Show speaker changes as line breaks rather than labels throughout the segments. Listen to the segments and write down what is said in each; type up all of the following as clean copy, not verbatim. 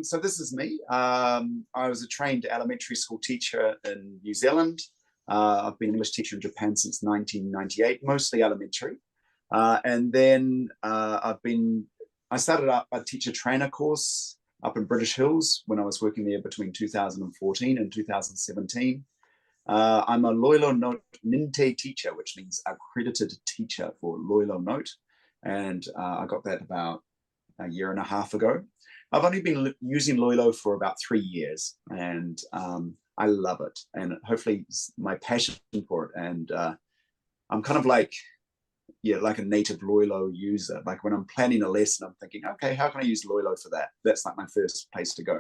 So this is me. I was a trained elementary school teacher in New Zealand. I've been an English teacher in Japan since 1998, mostly elementary. And then I started up a teacher trainer course up in British Hills when I was working there between 2014 and 2017. I'm a LoiLoNote Ninte teacher, which means accredited teacher for LoiLoNote. And I got that about a year and a half ago. I've only been using Loilo for about 3 years, and I love it. And hopefully my passion for it. And I'm kind of like a native Loilo user. Like when I'm planning a lesson, I'm thinking, okay, how can I use Loilo for that? That's like my first place to go.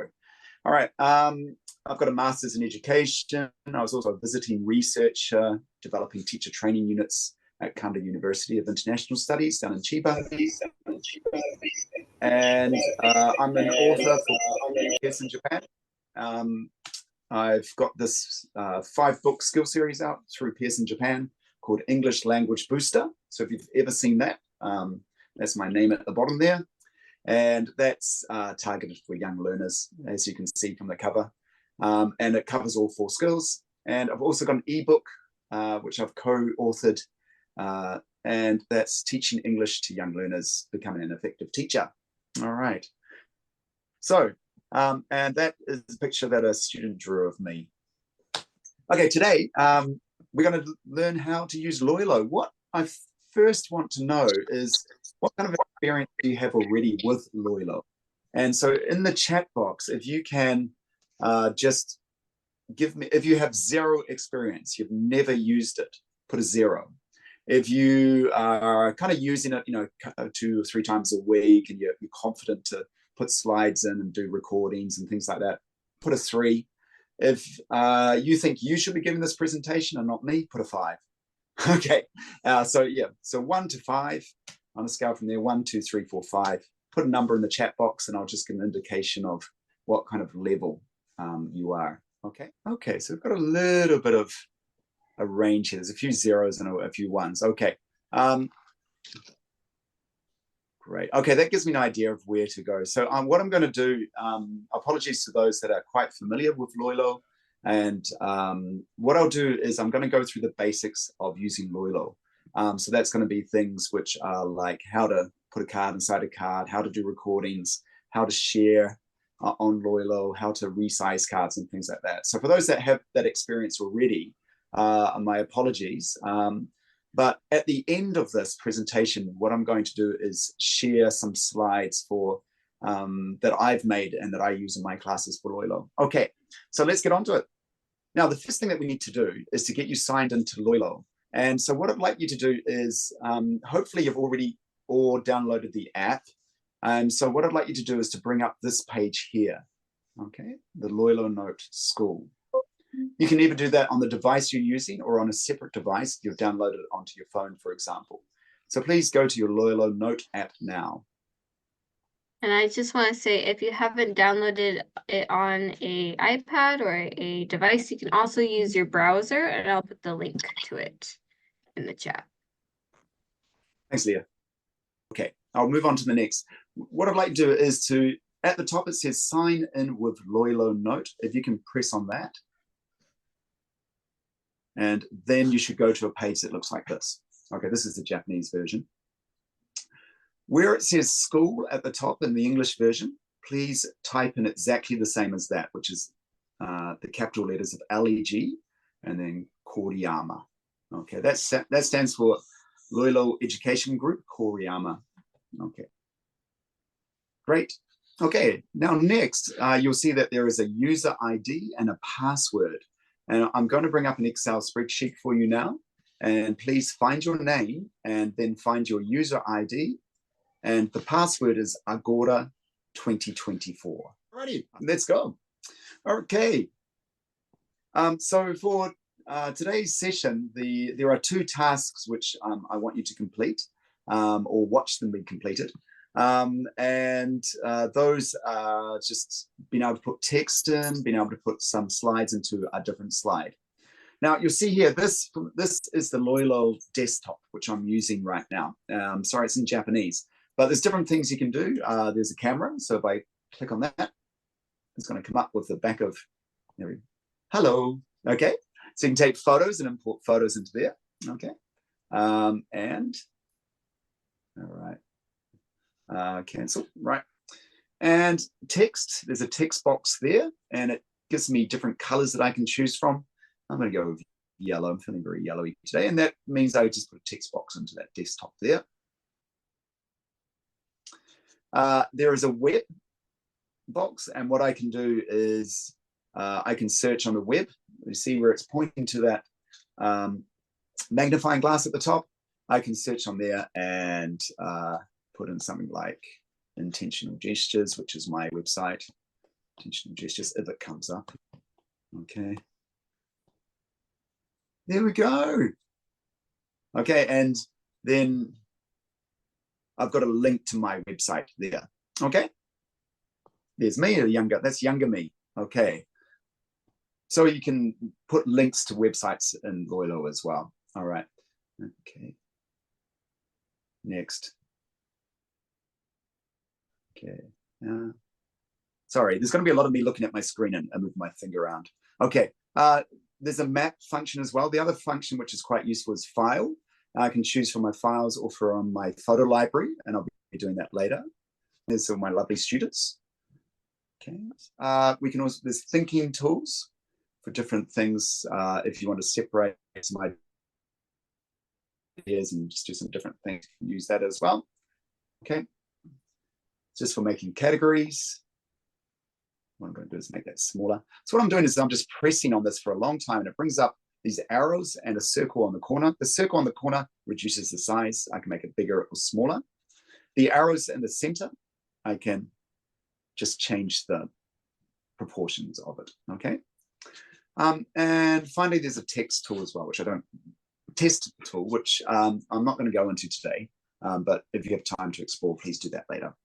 All right. I've got a master's in education. I was also a visiting researcher, developing teacher training units at Kanda University of International Studies down in Chiba. And I'm an author for Pearson Japan. I've got this 5-book skill series out through Pearson Japan called English Language Booster. So if you've ever seen that, that's my name at the bottom there. And that's targeted for young learners, as you can see from the cover. And it covers all 4 skills. And I've also got an ebook, which I've co-authored, and that's Teaching English to Young Learners, Becoming an Effective Teacher. All right. So, and that is the picture that a student drew of me. Okay, today we're going to learn how to use Loilo. What I first want to know is what kind of experience do you have already with Loilo? And so in the chat box, if you can just give me, if you have 0 experience, you've never used it, put a 0. If you are kind of using it, 2 or 3 times a week, and you're confident to put slides in and do recordings and things like that, put a 3. If you think you should be giving this presentation and not me, put a 5. Okay, so 1 to 5 on a scale from there, 1, 2, 3, 4, 5. Put a number in the chat box and I'll just give an indication of what kind of level you are. Okay, so we've got a little bit of a range here. There's a few 0s and a few 1s. Okay, great. Okay, that gives me an idea of where to go. So what I'm going to do, apologies to those that are quite familiar with Loilo, and what I'll do is I'm going to go through the basics of using Loilo. So that's going to be things which are like how to put a card inside a card, how to do recordings, how to share on Loilo, how to resize cards and things like that. So for those that have that experience already, my apologies. But at the end of this presentation, what I'm going to do is share some slides for that I've made and that I use in my classes for Loilo. Okay, so let's get on to it. Now, the first thing that we need to do is to get you signed into Loilo. And so what I'd like you to do is, hopefully you've already or downloaded the app. So what I'd like you to do is to bring up this page here, okay, the LoiLoNote School. You can either do that on the device you're using or on a separate device you've downloaded it onto your phone, for example. So please go to your LoiLoNote app now.
And I just want to say, if you haven't downloaded it on an iPad or a device, you can also use your browser, and I'll put the link to it in the chat.
Thanks, Leah. Okay, I'll move on to the next. What I'd like to do is to, at the top it says sign in with LoiLoNote. If you can press on that. And then you should go to a page that looks like this. Okay, this is the Japanese version. Where it says school at the top in the English version, please type in exactly the same as that, which is the capital letters of LEG and then Koriyama. Okay, that stands for Loilo Education Group, Koriyama. Okay, great. Okay, now next, you'll see that there is a user ID and a password. And I'm going to bring up an Excel spreadsheet for you now. And please find your name and then find your user ID. And the password is Agorà 2024. Alrighty, let's go. Okay. So for today's session, there are 2 tasks which I want you to complete or watch them be completed. Those are just being able to put text in, being able to put some slides into a different slide. Now you'll see here, this is the Loilo desktop, which I'm using right now. Sorry, it's in Japanese, but there's different things you can do. There's a camera, so if I click on that, It's going to come up with the back of, hello, okay? So you can take photos and import photos into there, okay? And, all right, cancel, right? And text, there's a text box there, and it gives me different colors that I can choose from. I'm going to go with yellow. I'm feeling very yellowy today, and that means I just put a text box into that desktop there. There is a web box, and what I can do is I can search on the web. You see where it's pointing to that magnifying glass at the top. I can search on there and put in something like intentional gestures, which is my website. Intentional gestures, if it comes up. Okay. There we go. Okay, and then I've got a link to my website there. Okay. There's me, that's younger me. Okay. So you can put links to websites in LoiLo as well. All right. Okay. Next. Okay. Sorry, there's going to be a lot of me looking at my screen and moving my finger around. Okay. There's a map function as well. The other function, which is quite useful, is file. I can choose from my files or from my photo library, and I'll be doing that later. There's all my lovely students. Okay. We can also, there's thinking tools for different things. If you want to separate some ideas and just do some different things, you can use that as well. Okay. Just for making categories. What I'm going to do is make that smaller. So what I'm doing is I'm just pressing on this for a long time, and it brings up these arrows and a circle on the corner. The circle on the corner reduces the size. I can make it bigger or smaller. The arrows in the center, I can just change the proportions of it, okay? And finally, there's a text tool as well, which I don't, test tool, which I'm not going to go into today, but if you have time to explore, please do that later.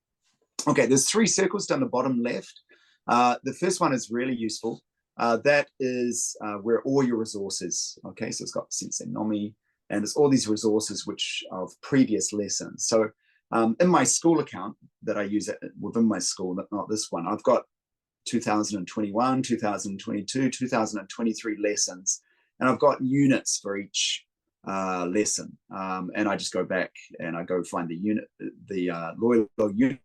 Okay, there's 3 circles down the bottom left. The first one is really useful. That is where all your resources, okay, so it's got Sensei Nomi, and there's all these resources which of previous lessons. So in my school account that I use within my school, not this one, I've got 2021, 2022, 2023 lessons, and I've got units for each lesson. And I just go back and I go find the unit, the LoiLo unit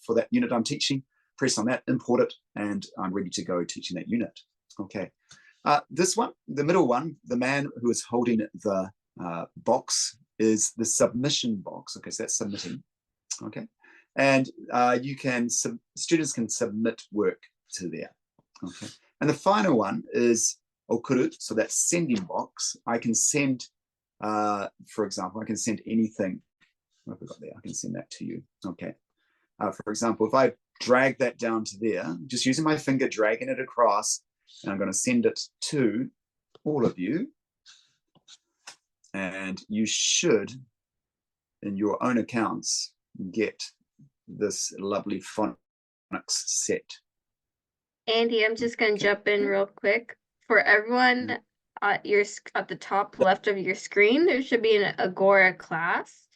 for that unit I'm teaching, press on that, import it, and I'm ready to go teaching that unit. Okay. This one, the middle one, the man who is holding the box is the submission box. Okay, so that's submitting. Okay. And students can submit work to there. Okay. And the final one is okuru, so that's sending box. I can send, for example, I can send anything. What have we got there? I can send that to you. Okay. For example, if I drag that down to there, just using my finger, dragging it across, and I'm going to send it to all of you. And you should, in your own accounts, get this lovely phonics set.
Andy, I'm just going to jump in real quick. For everyone at the top left of your screen, there should be an Agorà class.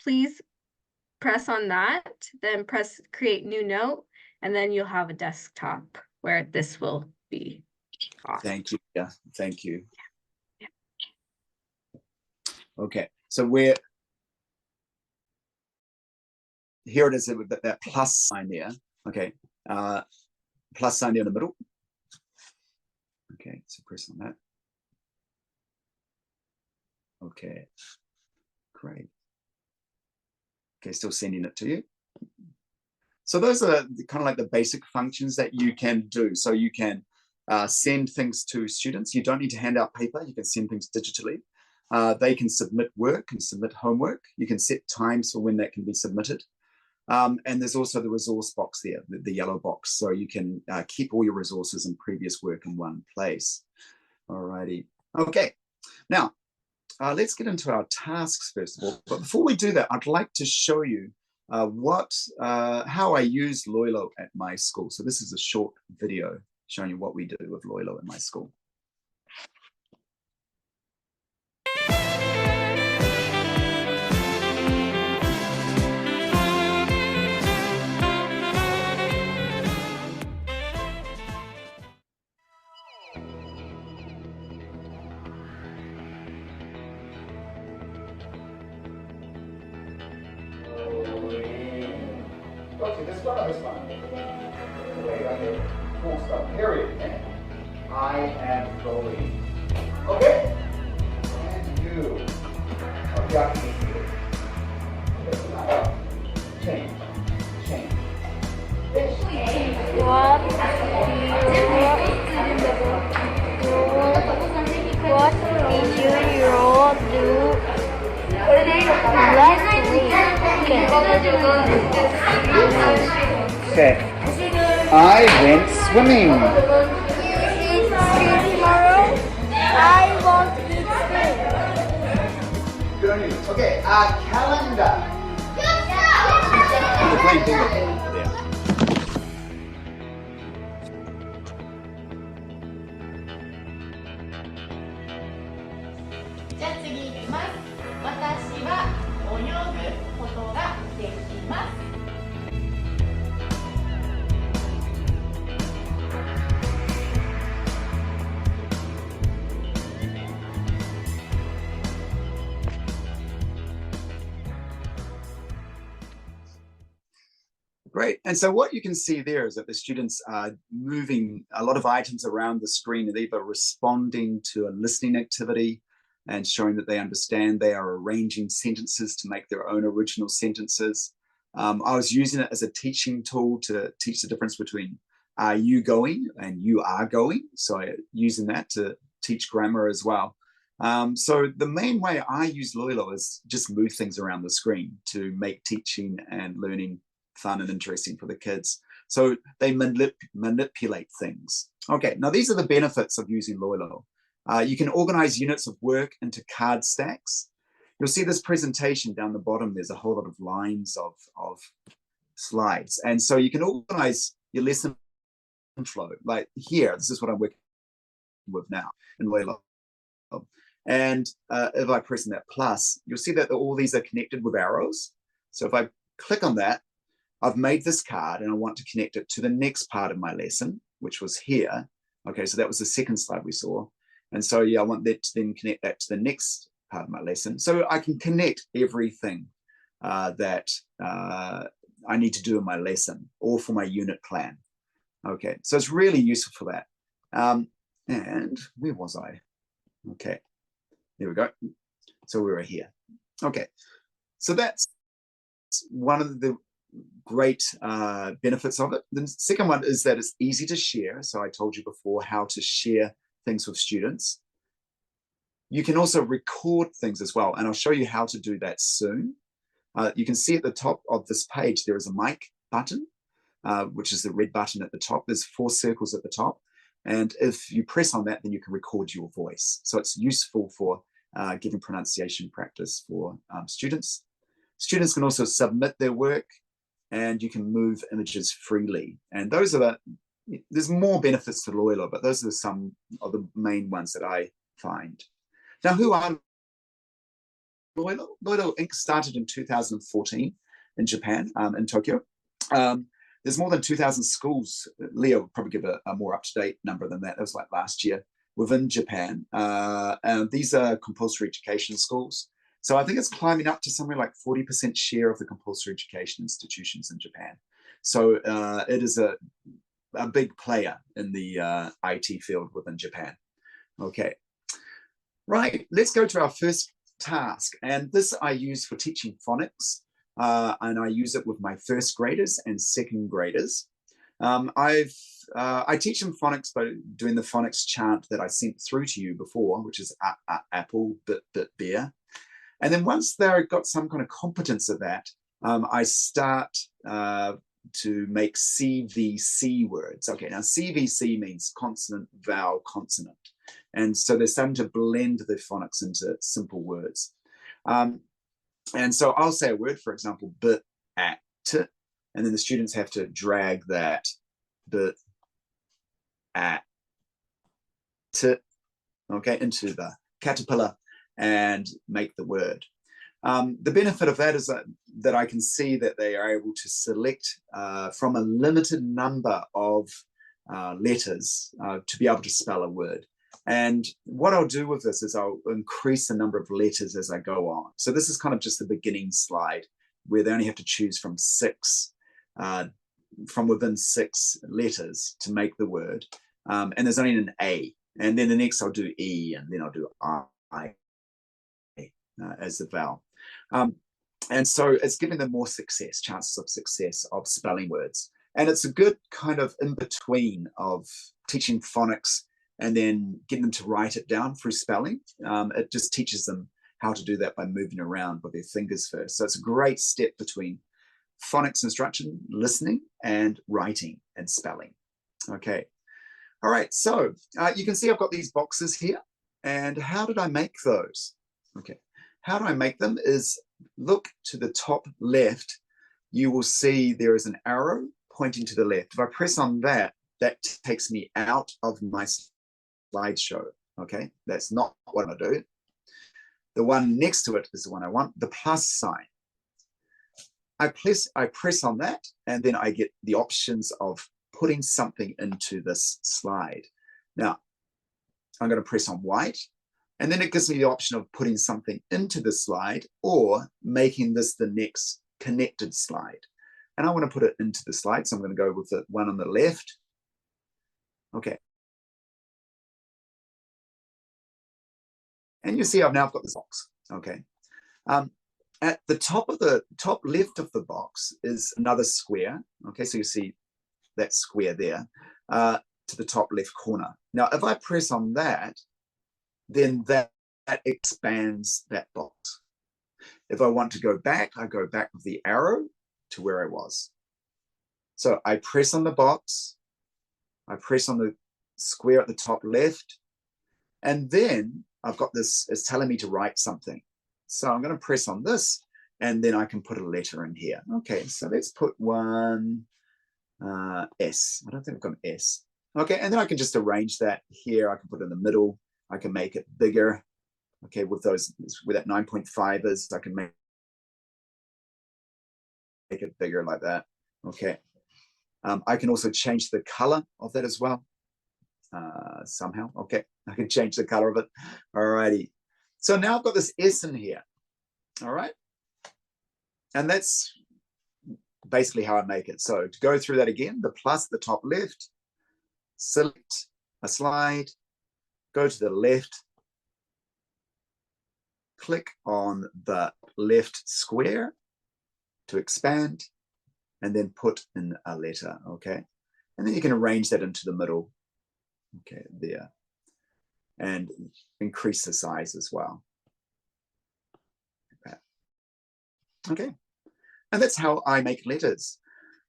Please press on that, then press create new note, and then you'll have a desktop where this will be. Awesome.
Thank you. Yeah, thank you.
Yeah.
Okay, so here it is with that plus sign there. Okay, plus sign there in the middle. Okay, so press on that. Okay, great. Okay, still sending it to you. So those are kind of like the basic functions that you can do. So you can send things to students. You don't need to hand out paper. You can send things digitally. They can submit work and submit homework. You can set times for when that can be submitted. And there's also the resource box there, the yellow box. So you can keep all your resources and previous work in one place. Alrighty. Okay. Now, let's get into our tasks first of all. But before we do that, I'd like to show you how I use LoiLo at my school. So this is a short video showing you what we do with LoiLo in my school. Okay, this one or this one? Wait, okay. Full stop, period. Okay? I am going. Okay? And you. Okay, I can see it. Okay, now. Change. Change.
What did you do last week?
Okay. I went swimming.
You eat sweet tomorrow? I won't eat sweet.
Good on you. Okay, calendar. We're playing bingo. Yeah.
じゃあ次いきます。私は泳ぐことができます。
Great. And so what you can see there is that the students are moving a lot of items around the screen, and either responding to a listening activity and showing that they understand. They are arranging sentences to make their own original sentences. I was using it as a teaching tool to teach the difference between are you going and you are going. So using that to teach grammar as well. So the main way I use LoiLo is just move things around the screen to make teaching and learning fun and interesting for the kids. So they manipulate things. Okay, now these are the benefits of using LoiLo. You can organize units of work into card stacks. You'll see this presentation down the bottom. There's a whole lot of lines of slides. And so you can organize your lesson flow. Like here, this is what I'm working with now in LoiLo. And if I press on that plus, you'll see that all these are connected with arrows. So if I click on that, I've made this card and I want to connect it to the next part of my lesson, which was here. Okay, so that was the second slide we saw. And so, yeah, I want that to then connect that to the next part of my lesson. So I can connect everything that I need to do in my lesson or for my unit plan. Okay, so it's really useful for that. And where was I? Okay, there we go. So we were here. Okay, so that's one of the great benefits of it. The second one is that it's easy to share. So I told you before how to share things with students. You can also record things as well, and I'll show you how to do that soon. You can see at the top of this page there is a mic button, which is the red button at the top. There's 4 circles at the top, and if you press on that, then you can record your voice. So it's useful for giving pronunciation practice for students. Students can also submit their work, and you can move images freely. And those are there's more benefits to LoiLo, but those are some of the main ones that I find. Now, who are LoiLo? LoiLo Inc. started in 2014 in Japan, in Tokyo. There's more than 2,000 schools. Leo will probably give a more up-to-date number than that. That was like last year within Japan. And these are compulsory education schools. So I think it's climbing up to somewhere like 40% share of the compulsory education institutions in Japan. So it is a big player in the IT field within Japan. Okay, right, let's go to our first task. And this I use for teaching phonics, and I use it with my first graders and second graders. I teach them phonics by doing the phonics chant that I sent through to you before, which is apple, bit, bear. And then once they've got some kind of competence of that, I start to make CVC words. Okay, now CVC means consonant, vowel, consonant. And so they're starting to blend the phonics into simple words. And so I'll say a word, for example, bit, at, and then the students have to drag that bit, at, okay, into the caterpillar and make the word. The benefit of that is that I can see that they are able to select from a limited number of letters to be able to spell a word. And what I'll do with this is I'll increase the number of letters as I go on. So this is kind of just the beginning slide where they only have to choose from 6. from within 6 letters to make the word. And there's only an A. And then the next I'll do E, and then I'll do I as the vowel. And so it's giving them more success, chances of success of spelling words. And it's a good kind of in between of teaching phonics and then getting them to write it down through spelling. It just teaches them how to do that by moving around with their fingers first. So it's a great step between phonics instruction, listening, and writing and spelling. Okay. All right. So you can see I've got these boxes here. And how did I make those? Okay. How do I make them is look to the top left. You will see there is an arrow pointing to the left. If I press on that, that takes me out of my slideshow. Okay. That's not what I do. The one next to it is the one I want, the plus sign. I press on that, and then I get the options of putting something into this slide. Now, I'm going to press on white, and then it gives me the option of putting something into the slide or making this the next connected slide. And I want to put it into the slide, so I'm going to go with the one on the left. Okay. And you see I've now got this box. Okay. At the top left of the box is another square. Okay, so you see that square there to the top left corner. Now, if I press on that, then that expands that box. If I want to go back, I go back with the arrow to where I was. So I press on the box, I press on the square at the top left, and then I've got this, it's telling me to write something. So I'm going to press on this, and then I can put a letter in here. Okay, so let's put one S. I don't think I've got an S. Okay, and then I can just arrange that here. I can put it in the middle. I can make it bigger. Okay, with that 9.5 is, I can make it bigger like that. Okay. I can also change the color of that as well. Somehow. Okay, I can change the color of it. All righty. So now I've got this S in here. All right. And that's basically how I make it. So to go through that again, the plus at the top left, select a slide, go to the left, click on the left square to expand, and then put in a letter. Okay. And then you can arrange that into the middle. Okay, there. And increase the size as well. Okay, and that's how I make letters.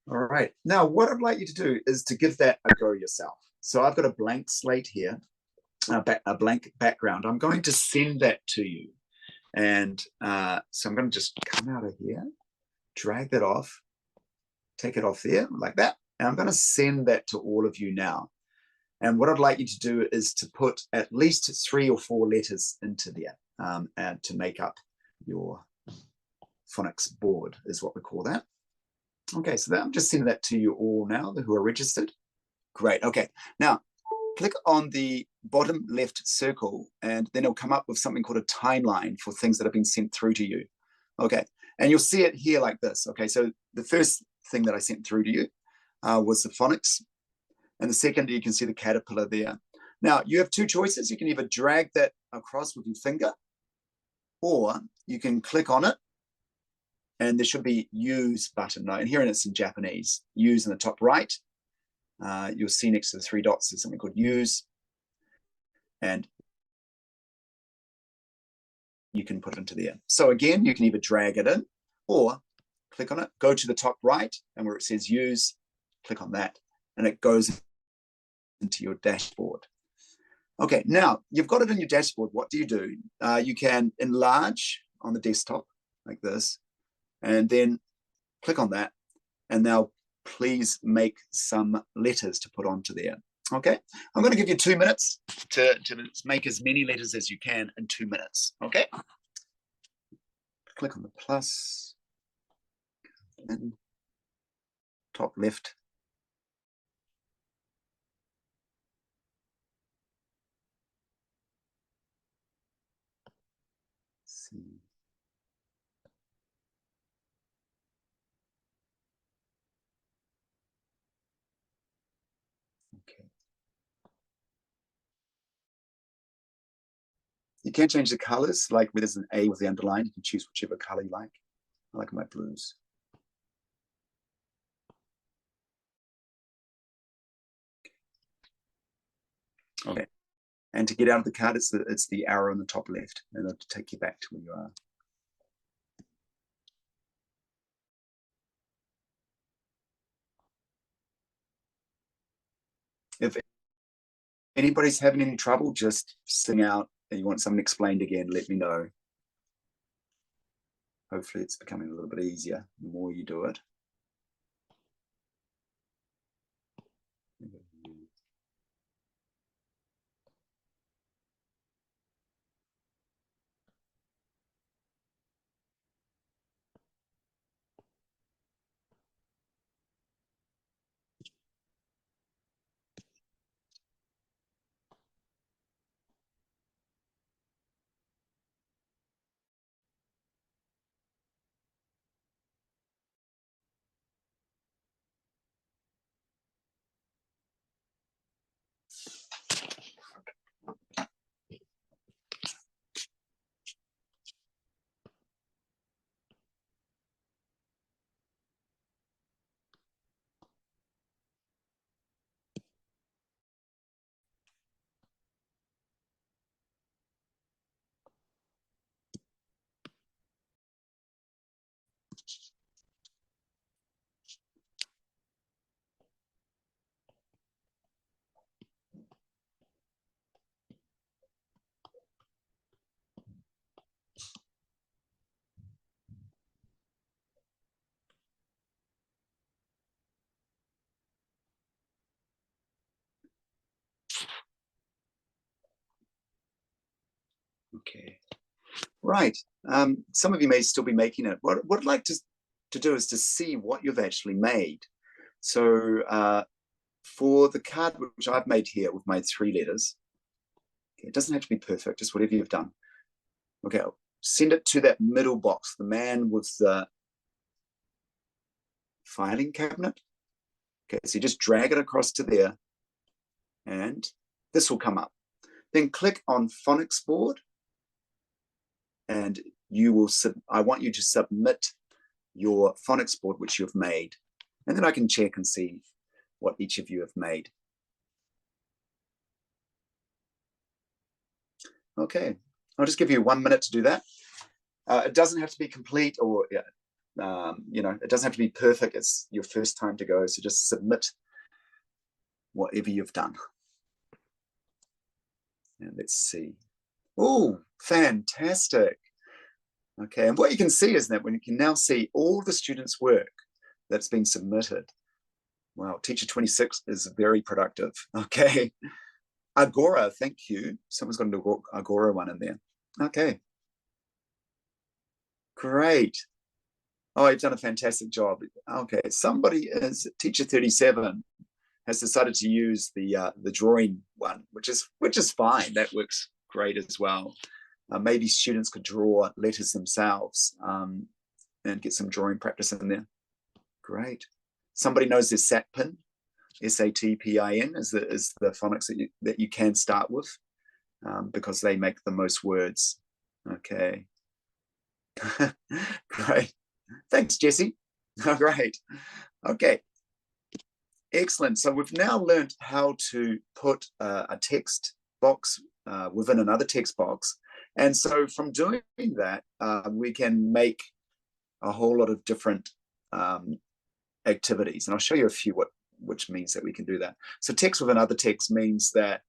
All right, now what I'd like you to do is to give that a go yourself. So I've got a blank slate here, a blank background. I'm going to send that to you. And so I'm going to just come out of here, drag that off, take it off there like that. And I'm going to send that to all of you now. And what I'd like you to do is to put at least 3 or 4 letters into there and to make up your phonics board is what we call that. Okay, so I'm just sending that to you all now who are registered. Great, okay. Now, click on the bottom left circle and then it'll come up with something called a timeline for things that have been sent through to you. Okay, and you'll see it here like this. Okay, so the first thing that I sent through to you was the phonics. And the second, you can see the caterpillar there. Now, you have 2 choices. You can either drag that across with your finger, or you can click on it, and there should be use button. Now, and here it's in Japanese. Use in the top right. You'll see next to the 3 dots, there's something called use. And you can put it into there. So again, you can either drag it in, or click on it, go to the top right, and where it says use, click on that, and it goes into your dashboard. Okay, now you've got it in your dashboard. What do? You can enlarge on the desktop like this, and then click on that, and now please make some letters to put onto there. Okay, I'm going to give you 2 minutes to make as many letters as you can in 2 minutes. Okay, click on the plus, and top left. See. You can change the colors, like where there's an A with the underline, you can choose whichever color you like. I like my blues. Okay. And to get out of the card, it's the arrow on the top left, and it'll take you back to where you are. If anybody's having any trouble, just sing out and you want something explained again, let me know. Hopefully it's becoming a little bit easier the more you do it. Okay, right. Some of you may still be making it. What I'd like to do is to see what you've actually made. So for the card which I've made here with my 3 letters, okay, it doesn't have to be perfect, just whatever you've done. Okay, I'll send it to that middle box, the man with the filing cabinet. Okay, so you just drag it across to there, and this will come up. Then click on phonics board, and you will. I want you to submit your phonics board which you've made, and then I can check and see what each of you have made. Okay, I'll just give you 1 minute to do that. It doesn't have to be complete, or you know, it doesn't have to be perfect. It's your first time to go, so just submit whatever you've done. And let's see. Oh, fantastic. Okay, and what you can see is that when you can now see all the students' work that's been submitted. Wow, teacher 26 is very productive. Okay. Agorà, thank you. Someone's got an Agorà one in there. Okay. Great. Oh, you've done a fantastic job. Okay, somebody is teacher 37 has decided to use the drawing one, which is fine. That works great as well. Maybe students could draw letters themselves and get some drawing practice in there. Great. Somebody knows their SAT pin, SATPIN is the phonics that you can start with because they make the most words. Okay. Great. Thanks, Jesse. Oh, great. Okay. Excellent. So we've now learned how to put a text box within another text box. And so from doing that, we can make a whole lot of different activities. And I'll show you a few which means that we can do that. So text with another text means that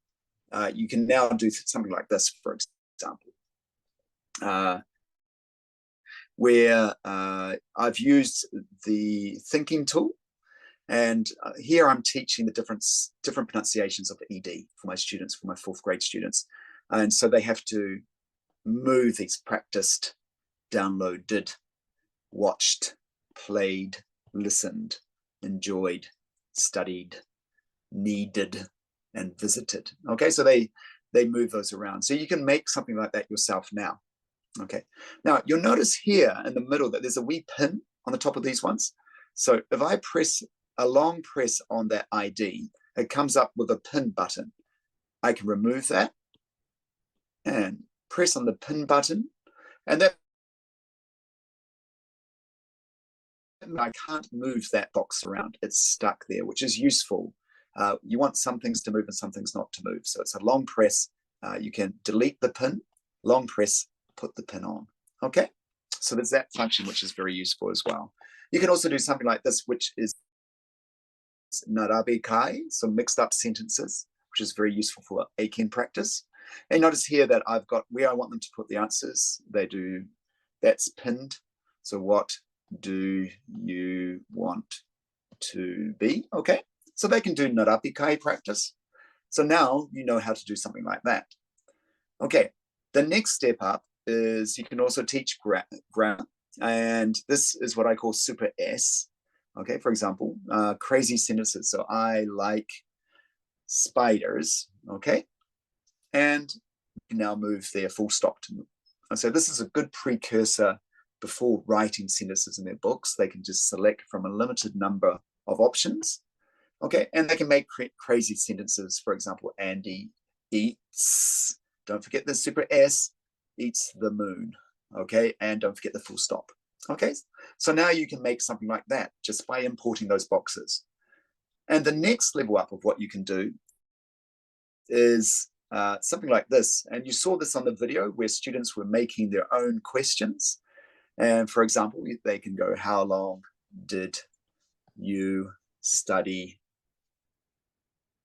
you can now do something like this, for example, where I've used the thinking tool. And here I'm teaching the different pronunciations of the ED for my students, for my 4th grade students. And so they have to move these practiced, downloaded, watched, played, listened, enjoyed, studied, needed, and visited. Okay, so they move those around. So you can make something like that yourself now. Okay, now you'll notice here in the middle that there's a wee pin on the top of these ones. So if I press a long press on that ID, it comes up with a pin button. I can remove that, and press on the pin button, and that I can't move that box around. It's stuck there, which is useful. You want some things to move and some things not to move. So it's a long press. You can delete the pin, long press, put the pin on. Okay, so there's that function, which is very useful as well. You can also do something like this, which is narabe kai, so mixed up sentences, which is very useful for Aiken practice. And notice here that I've got where I want them to put the answers. That's pinned. So what do you want to be? Okay, so they can do narabe kai practice. So now you know how to do something like that. Okay, the next step up is you can also teach grammar. And this is what I call super S. Okay, for example, crazy sentences. So I like spiders. Okay, and you can now move their full stop to move. And so this is a good precursor before writing sentences in their books. They can just select from a limited number of options. Okay, and they can make crazy sentences. For example, Andy eats, don't forget the super S, eats the moon. Okay, and don't forget the full stop. Okay, so now you can make something like that just by importing those boxes. And the next level up of what you can do is something like this. And you saw this on the video where students were making their own questions. And for example, they can go, how long did you study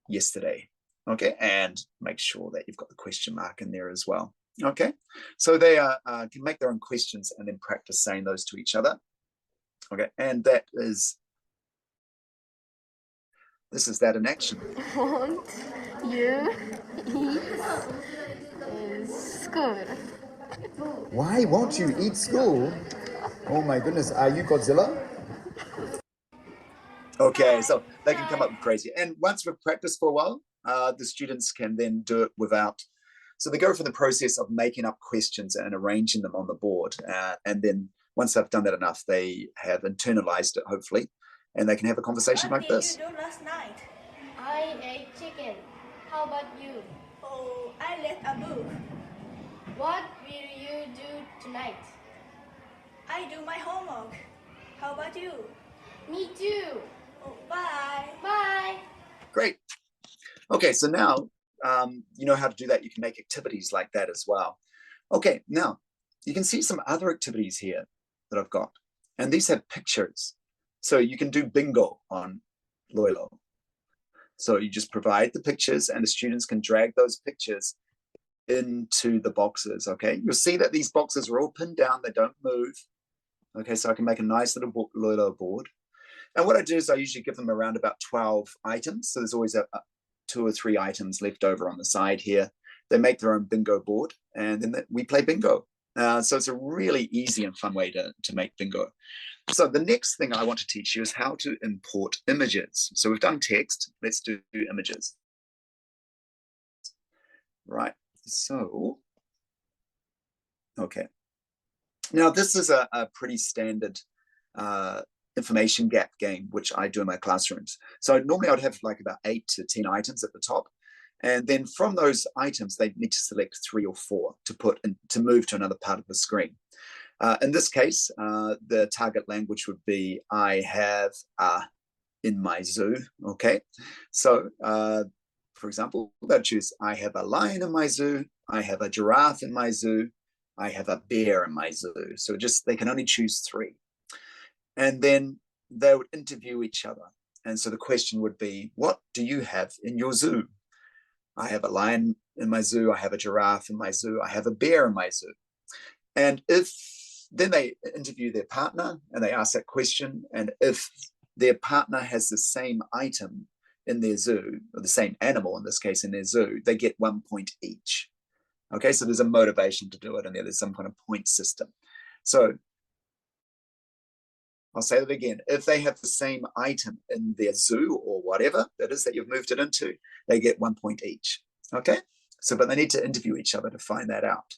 yesterday? Okay, and make sure that you've got the question mark in there as well. Okay, so they can make their own questions and then practice saying those to each other. Okay, and this is that in action.
Won't you eat school?
Why won't you eat school? Oh my goodness, are you Godzilla? Okay, so they can come up with crazy. And once we've practiced for a while, the students can then do it without. So they go through the process of making up questions and arranging them on the board. And then once they've done that enough, they have internalized it, hopefully, and they can have a conversation like this.
What did you do last night?
I ate chicken. How about you?
Oh, I read a book.
What will you do tonight?
I do my homework. How about you?
Me too.
Oh, bye.
Bye.
Great. Okay, so now you know how to do that. You can make activities like that as well. Okay, now you can see some other activities here that I've got. And these have pictures. So you can do bingo on LoiLo. So you just provide the pictures and the students can drag those pictures into the boxes, okay? You'll see that these boxes are all pinned down, they don't move. Okay, so I can make a nice little LoiLo board. And what I do is I usually give them around about 12 items. So there's always 2 or 3 items left over on the side here. They make their own bingo board and then we play bingo. So it's a really easy and fun way to make bingo. So the next thing I want to teach you is how to import images. So we've done text, let's do images. Right, so, okay. Now this is a pretty standard information gap game, which I do in my classrooms. So normally I would have like about 8 to 10 items at the top. And then from those items, they need to select 3 or 4 to move to another part of the screen. In this case, the target language would be, I have a in my zoo, okay? So, for example, they'll choose, I have a lion in my zoo, I have a giraffe in my zoo, I have a bear in my zoo. So they can only choose 3. And then they would interview each other. And so the question would be, what do you have in your zoo? I have a lion in my zoo, I have a giraffe in my zoo, I have a bear in my zoo. And then they interview their partner and they ask that question. And if their partner has the same item in their zoo, or the same animal in this case in their zoo, they get 1 point each. Okay, so there's a motivation to do it, and there's some kind of point system. So I'll say that again. If they have the same item in their zoo or whatever that is that you've moved it into, they get 1 point each. Okay, so but they need to interview each other to find that out.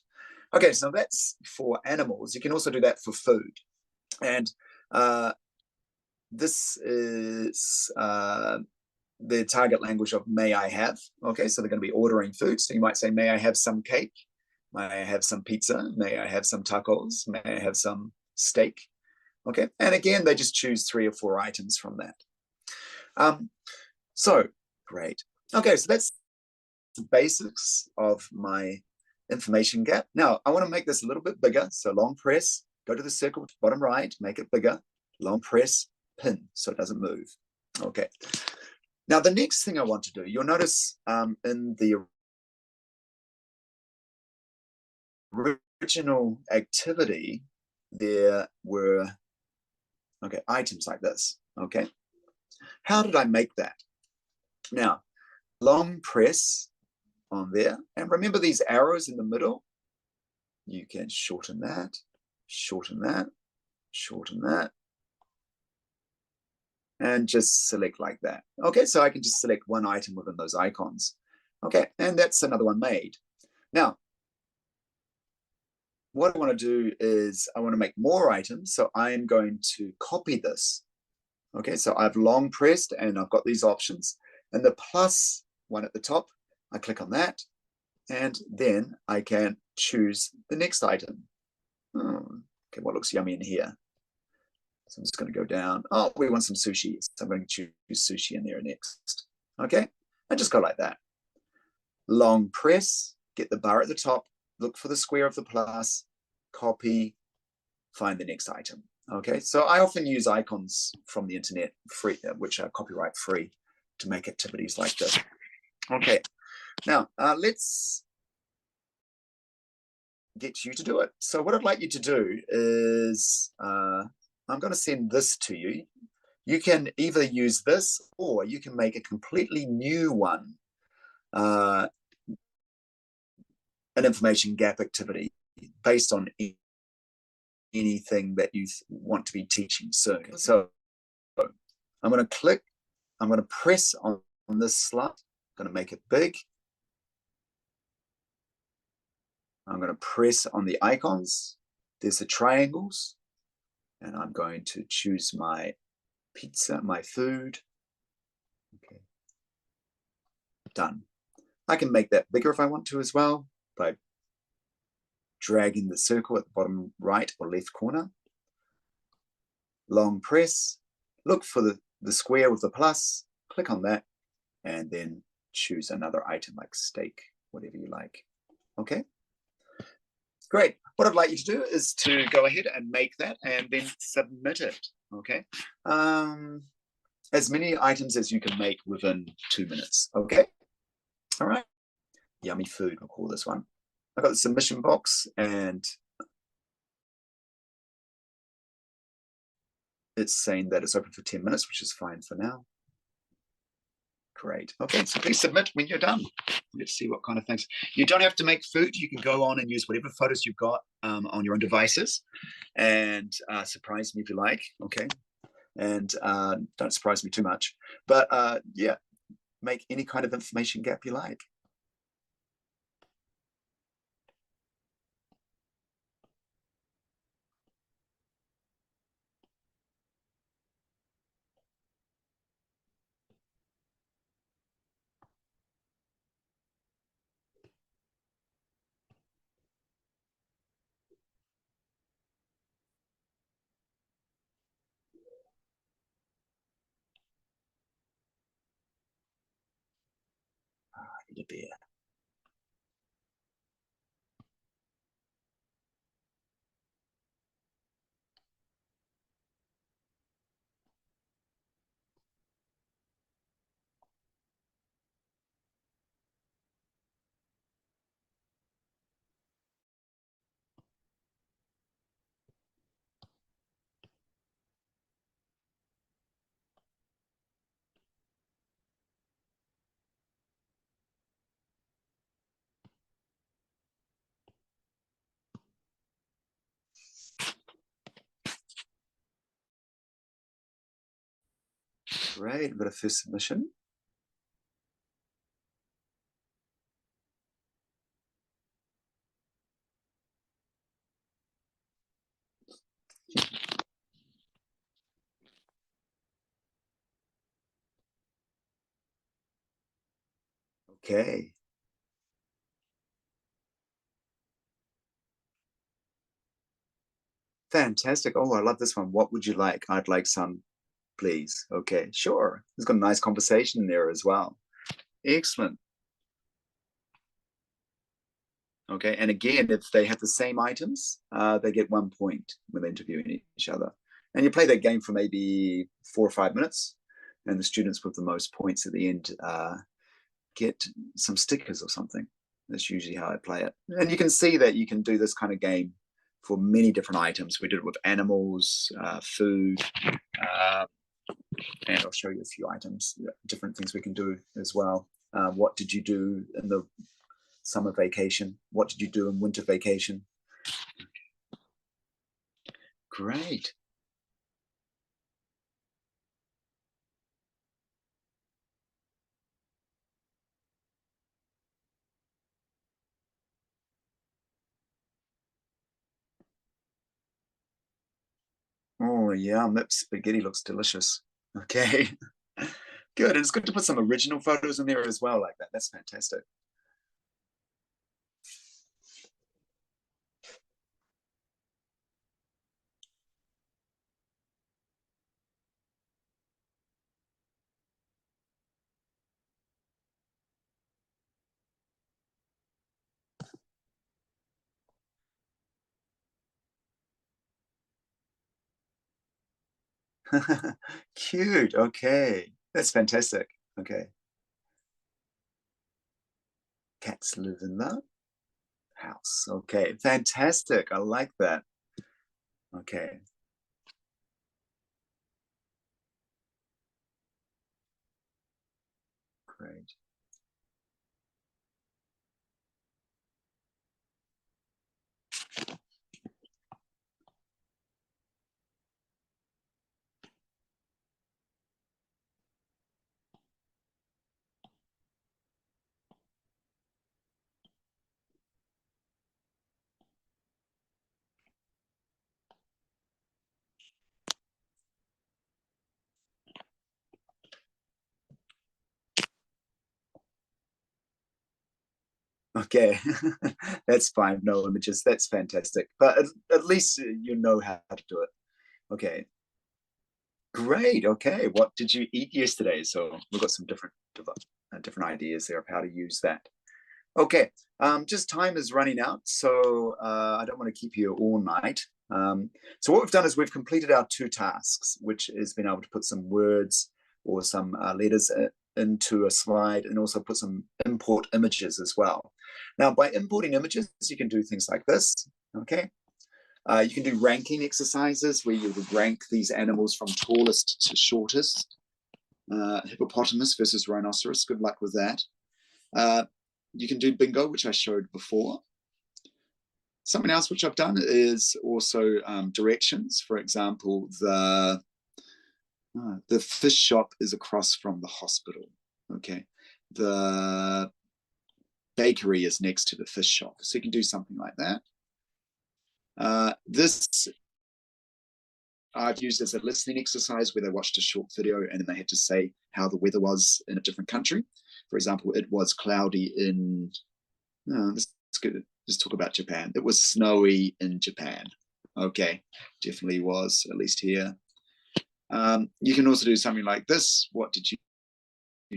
Okay, so that's for animals. You can also do that for food. And this is the target language of may I have. Okay, so they're going to be ordering food. So you might say, may I have some cake? May I have some pizza? May I have some tacos? May I have some steak? Okay, and again, they just choose 3 or 4 items from that. So great. Okay, so that's the basics of my information gap. Now, I want to make this a little bit bigger. So long press, go to the circle bottom right, make it bigger, long press, pin, so it doesn't move. Okay. Now, the next thing I want to do, you'll notice in the original activity, there were, okay, items like this, okay? How did I make that? Now, long press on there, and remember these arrows in the middle? You can shorten that, shorten that, shorten that, and just select like that. Okay, so I can just select one item within those icons. Okay, and that's another one made. Now, what I want to do is I want to make more items, so I'm going to copy this. Okay, so I've long pressed and I've got these options, and the plus one at the top, I click on that, and then I can choose the next item. Okay, what looks yummy in here? So I'm just going to go down. Oh, we want some sushi. So I'm going to choose sushi in there next. Okay, and just go like that. Long press, get the bar at the top, look for the square of the plus, copy, find the next item. Okay, so I often use icons from the internet, free, which are copyright free, to make activities like this. Okay, now let's get you to do it. So what I'd like you to do is I'm going to send this to you. You can either use this or you can make a completely new one, an information gap activity based on anything that you want to be teaching soon. So I'm going to click, I'm going to press on this slide, I'm going to make it big. I'm going to press on the icons. There's the triangles, and I'm going to choose my pizza, my food. Okay. Done. I can make that bigger if I want to as well by dragging the circle at the bottom right or left corner. Long press, look for the square with the plus, click on that, and then choose another item like steak, whatever you like. Okay, great. What I'd like you to do is to go ahead and make that and then submit it. Okay, as many items as you can make within 2 minutes. Okay, all right. Yummy food, we'll call this one. I got the submission box and it's saying that it's open for 10 minutes, which is fine for now. Great. Okay, so please submit when you're done. Let's see what kind of things. You don't have to make food. You can go on and use whatever photos you've got on your own devices and surprise me if you like. Okay. And don't surprise me too much. But yeah, make any kind of information gap you like. I need a beer. Great, we've got a first submission. Okay. Fantastic. Oh, I love this one. What would you like? I'd like some, please. Okay, sure. It's got a nice conversation in there as well. Excellent. Okay, and again, if they have the same items, they get 1 point when interviewing each other. And you play that game for maybe 4 or 5 minutes, and the students with the most points at the end get some stickers or something. That's usually how I play it. And you can see that you can do this kind of game for many different items. We did it with animals, food, and I'll show you a few items, different things we can do as well. What did you do in the summer vacation? What did you do in winter vacation? Great. Oh, yum, that spaghetti looks delicious. Okay, good. And it's good to put some original photos in there as well like that. That's fantastic. Cute. Okay, that's fantastic. Okay. Cats live in the house. Okay, fantastic. I like that. Okay. Great. Okay, that's fine. No images. That's fantastic. But at least you know how to do it. Okay, great. Okay, what did you eat yesterday? So we've got some different ideas there of how to use that. Okay, just time is running out, so I don't want to keep you all night. So what we've done is we've completed our 2 tasks, which is being able to put some words or some letters into a slide and also put some import images as well. Now, by importing images, you can do things like this, okay? You can do ranking exercises where you would rank these animals from tallest to shortest. Hippopotamus versus rhinoceros, good luck with that. You can do bingo, which I showed before. Something else which I've done is also directions. For example, the fish shop is across from the hospital. Okay, the bakery is next to the fish shop. So you can do something like that. This I've used as a listening exercise where they watched a short video and then they had to say how the weather was in a different country. For example, it was cloudy in, let's talk about Japan. It was snowy in Japan. Okay, definitely was, at least here. You can also do something like this. What did you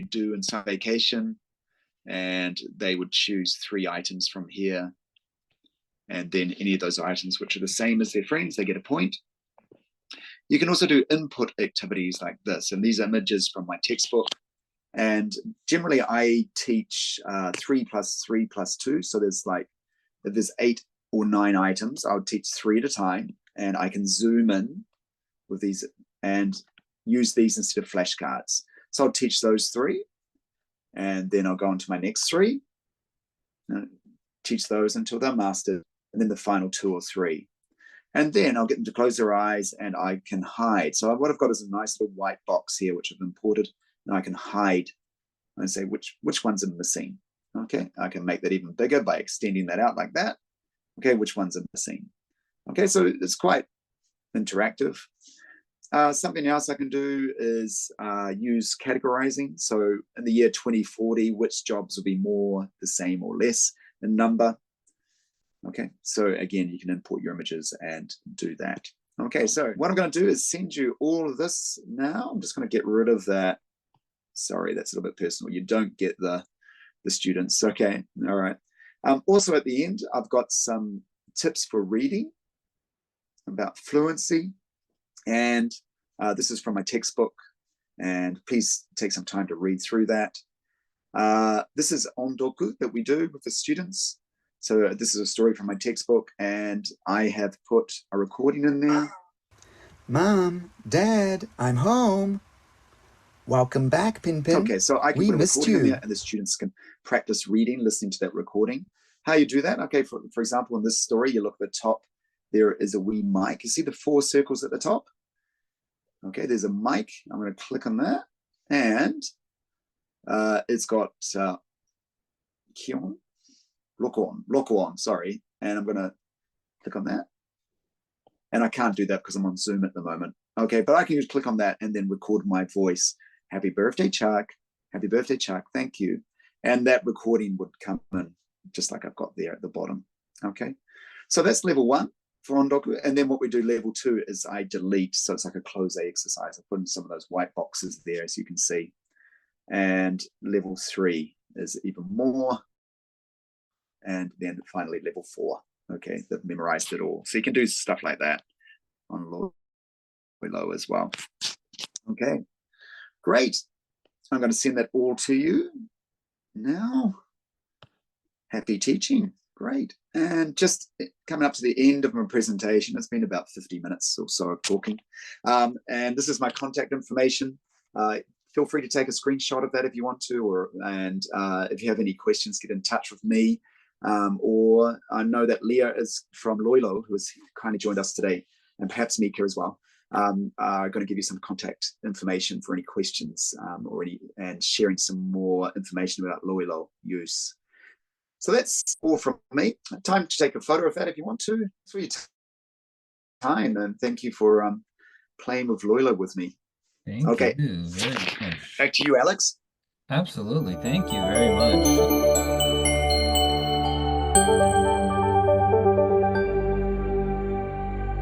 do in some vacation? And they would choose 3 items from here. And then any of those items which are the same as their friends, they get a point. You can also do input activities like this. And these are images from my textbook. And generally I teach 3 plus 3 plus 2. So there's like, if there's 8 or 9 items, I'll teach 3 at a time. And I can zoom in with these and use these instead of flashcards. So I'll teach those 3. And then I'll go on to my next 3. Teach those until they're mastered. And then the final 2 or 3. And then I'll get them to close their eyes and I can hide. So what I've got is a nice little white box here, which I've imported. And I can hide and say which ones are missing. Okay, I can make that even bigger by extending that out like that. Okay, which ones are missing. Okay, so it's quite interactive. Something else I can do is use categorizing. So in the year 2040, which jobs will be more, the same, or less in number? Okay, so again, you can import your images and do that. Okay, so what I'm going to do is send you all of this now. I'm just going to get rid of that. Sorry, that's a little bit personal. You don't get the students. Okay, all right. Also at the end, I've got some tips for reading about fluency. And this is from my textbook. And please take some time to read through that. This is ondoku that we do with the students. So this is a story from my textbook, and I have put a recording in there.
Mom, Dad, I'm home. Welcome back, Pin Pin.
Okay, so I can put a recording in there, and the students can practice reading, listening to that recording. How you do that? Okay, for example, in this story, you look at the top, there is a wee mic. You see the 4 circles at the top? Okay, there's a mic. I'm going to click on that, and it's got Kion. Look on, sorry. And I'm going to click on that. And I can't do that because I'm on Zoom at the moment. Okay, but I can just click on that and then record my voice. Happy birthday, Chuck. Happy birthday, Chuck. Thank you. And that recording would come in just like I've got there at the bottom. Okay, so that's level 1 for ondoku. And then what we do level 2 is I delete. So it's like a close A exercise. I put in some of those white boxes there, as you can see. And level 3 is even more. And then finally level 4. Okay, they've memorized it all. So you can do stuff like that on LoiLo as well. Okay, great. I'm going to send that all to you now. Happy teaching. Great. And just coming up to the end of my presentation, it's been about 50 minutes or so of talking. And this is my contact information. Feel free to take a screenshot of that if you want to, and if you have any questions, get in touch with me. Or I know that Leah is from LoiLo, who has kindly joined us today, and perhaps Mika as well. Going to give you some contact information for any questions and sharing some more information about LoiLo use. So that's all from me. Time to take a photo of that if you want to. Thanks for your time, and thank you for playing with LoiLo with me.
Thank you very much.
Back to you, Alex.
Absolutely. Thank you very much.